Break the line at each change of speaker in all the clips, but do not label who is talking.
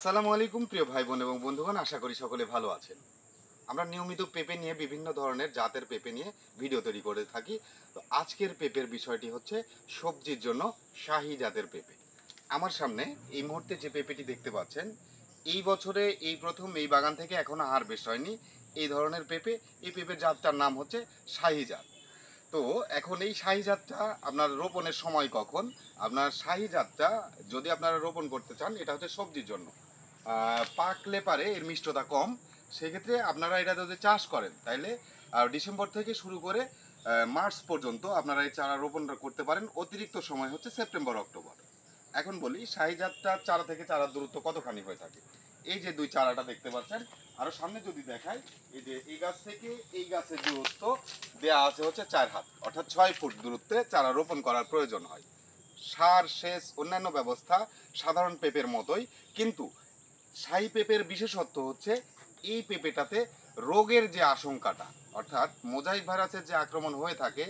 আসসালামু আলাইকুম প্রিয় ভাই বোন এবং বন্ধুগণ, আশা করি সকলে ভালো আছেন। আমরা নিয়মিত পেঁপে নিয়ে বিভিন্ন ধরনের জাতের পেঁপে নিয়ে ভিডিও তৈরি করে থাকি। তো আজকের পেঁপের বিষয়টি হচ্ছে সবজির জন্য শাহী জাতের পেঁপে। আমার সামনে এই মুহূর্তে যে পেঁপেটি দেখতে পাচ্ছেন, এই বছরে এই প্রথম এই বাগান থেকে এখনো হারভেস্ট হয়নি এই ধরনের পেঁপে। এই পেঁপের জাতটার নাম হচ্ছে শাহী জাত। তো এখন এই শাহী জাতটা আপনার রোপণের সময় কখন? আপনার শাহী জাতটা যদি আপনারা রোপণ করতে চান, এটা হচ্ছে সবজির জন্য। পাকলে পারে এর মিষ্টতা কম। সেক্ষেত্রে আপনারা এটা যদি চাষ করেন তাইলে ডিসেম্বর থেকে শুরু করে মার্চ পর্যন্ত আপনারা এই চারা রোপণ করতে পারেন। অতিরিক্ত সময় হচ্ছে সেপ্টেম্বর অক্টোবর। এখন বলি শাহী জাতটার চারা থেকে চারার দূরত্ব কতখানি হয়ে থাকে। এই যে দুই চারাটা দেখতে পাচ্ছেন, আরো সামনে যদি দেখাই, এই যে এই গাছ থেকে এই গাছের দূরত্ব দেয়া আছে হচ্ছে 4 হাত, অর্থাৎ 6 ফুট দূরত্বে চারা রোপণ করার প্রয়োজন হয়। সার, সেচ, অন্যান্য ব্যবস্থা সাধারণ পেঁপের মতোই, কিন্তু শাহী পেঁপের বিশেষত্ব হচ্ছে এই পেঁপেটাতে রোগের যে আশঙ্কাটা, অর্থাৎ মোজাইক ভাইরাসের যে আক্রমণ হয়ে থাকে,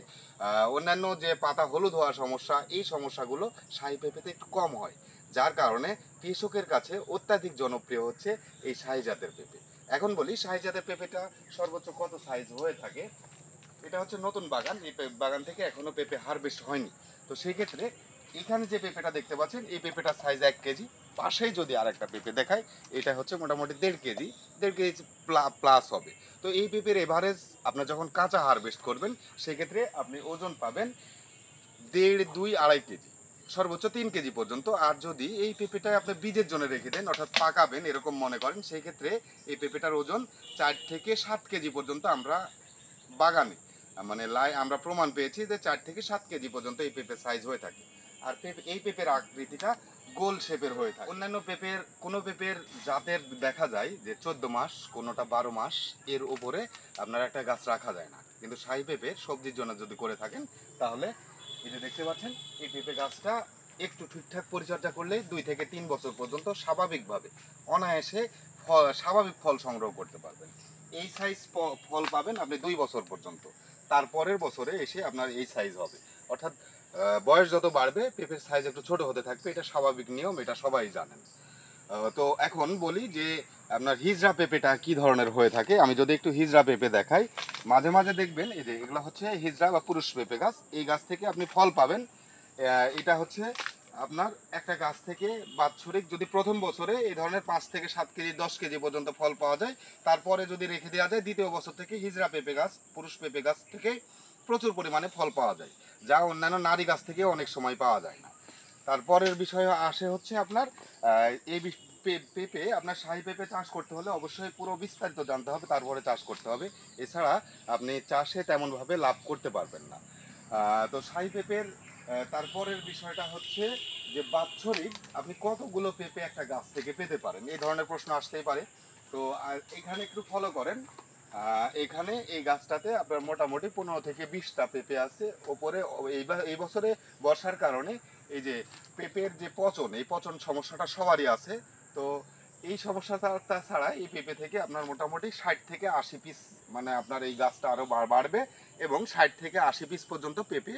অন্যান্য যে পাতা হলুদ হওয়ার সমস্যা, এই সমস্যাগুলো শাহী পেঁপেতে একটু কম হয়। যার কারণে কৃষকের কাছে অত্যাধিক জনপ্রিয় হচ্ছে এই শাহী জাতের পেঁপে। এখন বলি শাহী জাতের পেঁপেটা সর্বোচ্চ কত সাইজ হয়ে থাকে। এটা হচ্ছে নতুন বাগান, এই বাগান থেকে এখনো পেঁপে হারভেস্ট হয়নি। তো সেই ক্ষেত্রে এখানে যে পেঁপেটা দেখতে পাচ্ছেন, এই পেঁপেটার সাইজ 1 কেজি। পাশেই যদি আর একটা পেঁপে দেখায়, এটা হচ্ছে মোটামুটি 1.5 কেজি, 1.5 কেজি প্লাস হবে। তো এই পেঁপের এভারেজ আপনার যখন কাঁচা হারভেস্ট করবেন, সেক্ষেত্রে আপনি ওজন পাবেন 1.5, 2, 2.5 কেজি, সর্বোচ্চ 3 কেজি পর্যন্ত। আর যদি এই পেঁপেটা আপনি বীজের জন্য রেখে দেন, অর্থাৎ পাকাবেন এরকম মনে করেন, সেই ক্ষেত্রে এই পেঁপেটার ওজন 4 থেকে 7 কেজি পর্যন্ত আমরা বাগানে মানে আমরা প্রমাণ পেয়েছি যে 4 থেকে 7 কেজি পর্যন্ত এই পেঁপের সাইজ হয়ে থাকে। আর এই পেঁপের আকৃতিটা গোল শেপের হয়ে থাকে। অন্যান্য পেঁপের, কোনো পেঁপের জাতের দেখা যায় যে 14 মাস, কোনোটা 12 মাস এর উপরে আপনার একটা গাছ রাখা যায় না। কিন্তু শাহী পেঁপে সবজির জন্য যদি করে থাকেন, তাহলে এই যে দেখতে পাচ্ছেন, এই পেঁপে গাছটা একটু ঠিকঠাক পরিচর্যা করলেই 2 থেকে 3 বছর পর্যন্ত স্বাভাবিকভাবে অনায়াসে স্বাভাবিক ফল সংগ্রহ করতে পারবেন। এই সাইজ ফল পাবেন আপনি 2 বছর পর্যন্ত। তারপরের বছরে এসে আপনার এই সাইজ হবে। অর্থাৎ বয়স যত বাড়বে পেঁপের সাইজ একটু ছোট হতে থাকবে, এটা স্বাভাবিক নিয়ম, এটা সবাই জানেন। তো এখন বলি যে আপনার হিজড়া পেঁপেটা কি ধরনের হয়ে থাকে। আমি যদি একটু হিজড়া পেঁপে দেখাই, মাঝে মাঝে দেখবেন এই যে এগুলো হচ্ছে হিজড়া বা পুরুষ পেঁপে গাছ। এই গাছ থেকে আপনি ফল পাবেন। এটা হচ্ছে আপনার একটা গাছ থেকে বাৎসরিক, যদি প্রথম বছরে এই ধরনের 5 থেকে 7 কেজি, 10 কেজি পর্যন্ত ফল পাওয়া যায়, তারপরে যদি রেখে দেওয়া যায়, দ্বিতীয় বছর থেকে হিজড়া পেঁপে গাছ, পুরুষ পেঁপে গাছ থেকে প্রচুর পরিমাণে ফল পাওয়া যায়, যা অন্যান্য নারী গাছ থেকে অনেক সময় পাওয়া যায় না। তারপরের বিষয় আসে হচ্ছে আপনার এই পেঁপে, আপনার শাহী পেঁপে চাষ করতে হলে অবশ্যই পুরো বিস্তারিত জানতে হবে, তারপরে চাষ করতে হবে। এছাড়া আপনি চাষে তেমনভাবে লাভ করতে পারবেন না। তো শাহী পেঁপের তারপরের বিষয়টা হচ্ছে যে বাৎসরিক আপনি কতগুলো পেঁপে একটা গাছ থেকে পেতে পারেন, এই ধরনের প্রশ্ন আসতেই পারে। তো এখানে একটু ফলো করেন। এখানে এই গাছটাতে আপনার মোটামুটি 15 থেকে 20টা পেঁপে আছে ওপরে। এই বছরে বর্ষার কারণে এই যে পেঁপের যে পচন, এই পচন সমস্যাটা সবারই আছে। তো এই সমস্যাটা ছাড়া এই পেঁপে থেকে আপনার মোটামুটি 60 থেকে 80 পিস, মানে আপনার এই গাছটা আরো বাড়বে এবং 60 থেকে 80 পিস পর্যন্ত পেঁপে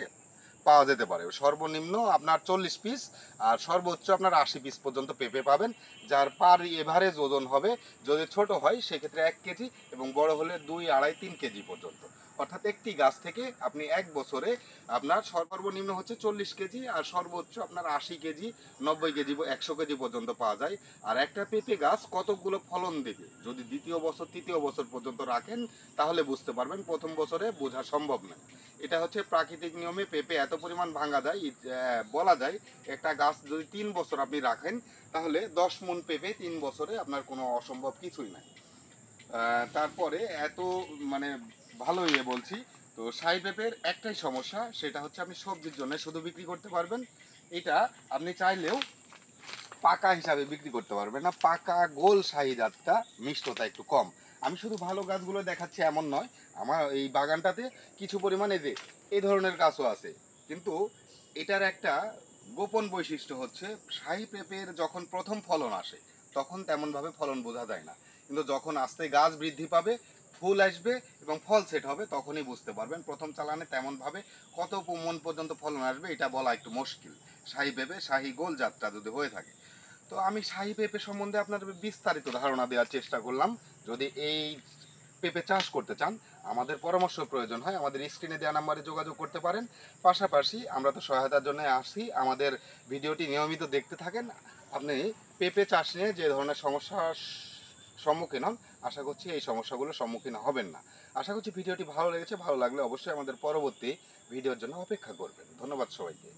পাওয়া যেতে পারে। সর্বনিম্ন আপনার 40 পিস আর সর্বোচ্চ আপনার 80 পিস পর্যন্ত পেঁপে পাবেন, যার পার এভারেজ ওজন হবে, যদি ছোট হয় সেক্ষেত্রে 1 কেজি এবং বড় হলে 2, 2.5, 3 কেজি পর্যন্ত। অর্থাৎ একটি গাছ থেকে আপনি এক বছরে আপনার সর্বনিম্ন হচ্ছে 40 কেজি আর সর্বোচ্চ আপনার 80 কেজি, 90 কেজি, 100 কেজি পর্যন্ত পাওয়া যায়। আর একটা পেঁপে গাছ কতগুলো ফলন দেবে যদি দ্বিতীয় বছর, তৃতীয় বছর পর্যন্ত রাখেন, তাহলে বুঝতে পারবেন। প্রথম বছরে বোঝা সম্ভব নয়। এটা হচ্ছে প্রাকৃতিক নিয়মে পেঁপে এত পরিমাণ ভাঙা যায়, বলা যায় একটা গাছ যদি 3 বছর আপনি রাখেন, তাহলে 10 মণ পেঁপে 3 বছরে আপনার কোনো অসম্ভব কিছুই নাই। তারপরে এত মানে ভালো ইয়ে বলছি। তো শাহী পেঁপের একটাই সমস্যা, সেটা হচ্ছে আপনি সবজির জন্য শুধু বিক্রি করতে পারবেন। এটা আপনি চাইলেও পাকা হিসাবে বিক্রি করতে পারবেন না। পাকা গোল শাহী জাতটা মিষ্টতা একটু কম। আমি শুধু ভালো গাছগুলো দেখাচ্ছি এমন নয়, আমার এই বাগানটাতে কিছু পরিমাণে যে এই ধরনের গাছও আছে। কিন্তু এটার একটা গোপন বৈশিষ্ট্য হচ্ছে শাহী পেঁপের যখন প্রথম ফলন আসে, তখন তেমনভাবে ফলন বোঝা যায় না। কিন্তু যখন আস্তে গাছ বৃদ্ধি পাবে, ফুল আসবে এবং ফল সেট হবে, তখনই বুঝতে পারবেন। প্রথম চালানে তেমনভাবে কত মন পর্যন্ত ফলন আসবে এটা বলা একটু মুশকিল, শাহী পেঁপে, শাহী গোল জাতটা যদি হয়ে থাকে। তো আমি শাহী পেঁপে সম্বন্ধে আপনার বিস্তারিত ধারণা দেওয়ার চেষ্টা করলাম। যদি এই পেঁপে চাষ করতে চান, আমাদের পরামর্শ প্রয়োজন হয়, আমাদের স্ক্রিনে দেওয়া নাম্বারে যোগাযোগ করতে পারেন। পাশাপাশি আমরা তো সহায়তার জন্য আসি, আমাদের ভিডিওটি নিয়মিত দেখতে থাকেন। আপনি পেঁপে চাষ নিয়ে যে ধরনের সমস্যার সম্মুখীন হন, আশা করছি এই সমস্যাগুলোর সম্মুখীন হবেন না। আশা করছি ভিডিওটি ভালো লেগেছে। ভালো লাগলে অবশ্যই আমাদের পরবর্তী ভিডিওর জন্য অপেক্ষা করবেন। ধন্যবাদ সবাইকে।